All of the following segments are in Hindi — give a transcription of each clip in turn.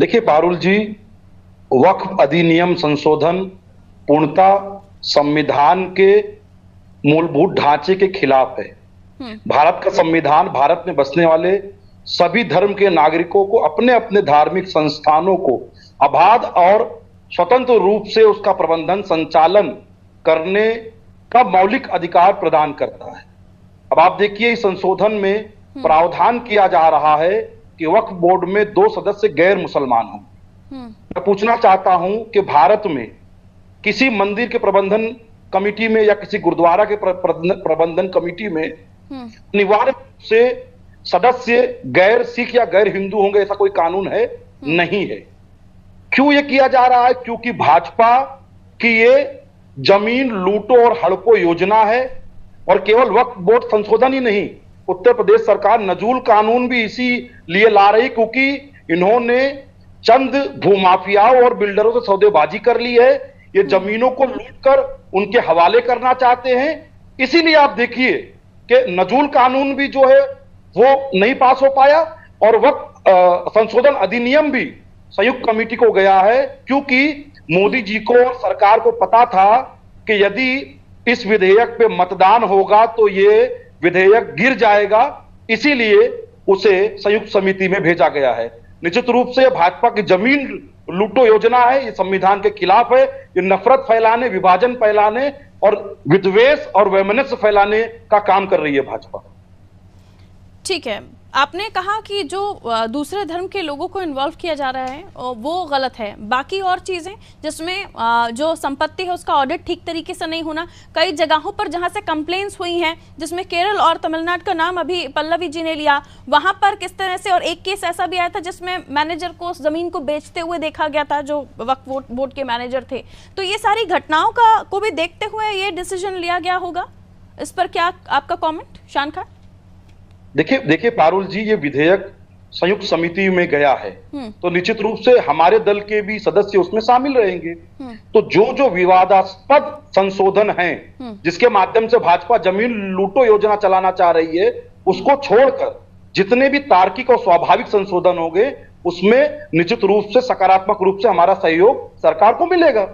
देखिए पारुल जी, वक्फ अधिनियम संशोधन पूर्णतः संविधान के मूलभूत ढांचे के खिलाफ है। हम्म। भारत का संविधान भारत में बसने वाले सभी धर्म के नागरिकों को अपने अपने धार्मिक संस्थानों को अबाध और स्वतंत्र रूप से उसका प्रबंधन संचालन करने का मौलिक अधिकार प्रदान करता है। अब आप देखिए, इस संशोधन में प्रावधान किया जा रहा है कि वक्फ बोर्ड में 2 सदस्य गैर मुसलमान हों। मैं पूछना चाहता हूं कि भारत में किसी मंदिर के प्रबंधन कमेटी में या किसी गुरुद्वारा के प्रबंधन कमेटी में अनिवार्य रूप से सदस्य गैर सिख या गैर हिंदू होंगे, ऐसा कोई कानून है? नहीं है। क्यों ये किया जा रहा है? क्योंकि भाजपा की ये जमीन लूटो और हड़पो योजना है। और केवल वक्फ बोर्ड संशोधन ही नहीं, उत्तर प्रदेश सरकार नजूल कानून भी इसी लिए ला रही, क्योंकि इन्होंने चंद भूमाफियाओं और बिल्डरों से सौदेबाजी कर ली है। ये जमीनों को लूटकर उनके हवाले करना चाहते हैं। इसीलिए आप देखिए कि नजूल कानून भी जो है वो नहीं पास हो पाया और वक्फ संशोधन अधिनियम भी संयुक्त कमेटी को गया है, क्योंकि मोदी जी को और सरकार को पता था कि यदि इस विधेयक पे मतदान होगा तो ये विधेयक गिर जाएगा। इसीलिए उसे संयुक्त समिति में भेजा गया है। निश्चित रूप से भाजपा की जमीन लूटो योजना है, ये संविधान के खिलाफ है। ये नफरत फैलाने, विभाजन फैलाने और विद्वेष और वैमनस्य फैलाने का काम कर रही है भाजपा। ठीक है, आपने कहा कि जो दूसरे धर्म के लोगों को इन्वॉल्व किया जा रहा है वो गलत है। बाकी और चीज़ें जिसमें जो संपत्ति है उसका ऑडिट ठीक तरीके से नहीं होना, कई जगहों पर जहां से कंप्लेंट्स हुई हैं, जिसमें केरल और तमिलनाडु का नाम अभी पल्लवी जी ने लिया, वहां पर किस तरह से, और एक केस ऐसा भी आया था जिसमें मैनेजर को उस जमीन को बेचते हुए देखा गया था जो वक्फ बोर्ड के मैनेजर थे। तो ये सारी घटनाओं को भी देखते हुए ये डिसीजन लिया गया होगा। इस पर क्या आपका कॉमेंट, शान खान? देखिए पारुल जी, ये विधेयक संयुक्त समिति में गया है तो निश्चित रूप से हमारे दल के भी सदस्य उसमें शामिल रहेंगे। तो जो विवादास्पद संशोधन हैं, जिसके माध्यम से भाजपा जमीन लूटो योजना चलाना चाह रही है, उसको छोड़कर जितने भी तार्किक और स्वाभाविक संशोधन होंगे उसमें निश्चित रूप से सकारात्मक रूप से हमारा सहयोग सरकार को मिलेगा।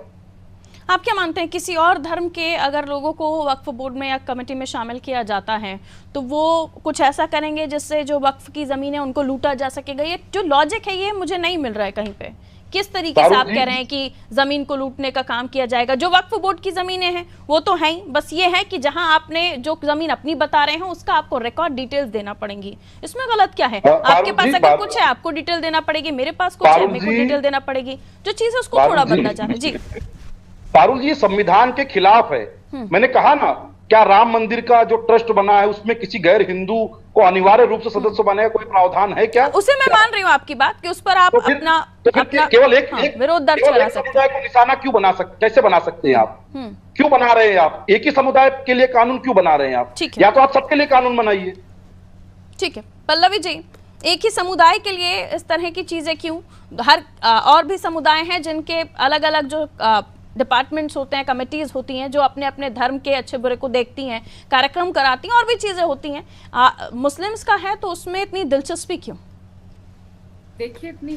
आप क्या मानते हैं, किसी और धर्म के अगर लोगों को वक्फ बोर्ड में या कमेटी में शामिल किया जाता है तो वो कुछ ऐसा करेंगे जिससे जो वक्फ की जमीन है उनको लूटा जा सकेगा? ये जो लॉजिक है ये मुझे नहीं मिल रहा है कहीं पे। किस तरीके से आप कह रहे हैं कि जमीन को लूटने का काम किया जाएगा? जो वक्फ बोर्ड की जमीनें हैं वो तो है ही, बस ये है कि जहां आपने जो जमीन अपनी बता रहे हैं उसका आपको रिकॉर्ड डिटेल्स देना पड़ेंगी। इसमें गलत क्या है? आपके पास अगर कुछ है आपको डिटेल देना पड़ेगी, मेरे पास कुछ है मेरे को डिटेल देना पड़ेगी। जो चीज है उसको थोड़ा बदला जा रहा है। जी पारुल जी, संविधान के खिलाफ है। मैंने कहा ना, क्या राम मंदिर का जो ट्रस्ट बना है उसमें किसी गैर हिंदू को अनिवार्य रूप से सदस्य बनाने का कोई प्रावधान है क्या? उसे मैं मान रही हूँ आपकी बात कि उस पर आप अपना केवल एक विरोध दर्ज करा सकते हैं। समुदाय को निशाना क्यों बना सकते, कैसे बना सकते हैं आप? क्यों बना रहे हैं आप? एक ही समुदाय के लिए कानून क्यों बना रहे हैं आप? या तो आप सबके लिए कानून बनाइए। ठीक है पल्लवी जी, एक ही समुदाय के लिए इस तरह की चीजें क्यों? हर और भी समुदाय हैं जिनके अलग अलग जो डिपार्टमेंट्स होते हैं, कमिटीज होती हैं जो अपने अपने धर्म के अच्छे बुरे को देखती हैं, कार्यक्रम कराती हैं और भी चीजें होती हैं। मुस्लिम्स का है तो उसमें इतनी दिलचस्पी क्यों? देखिए, इतनी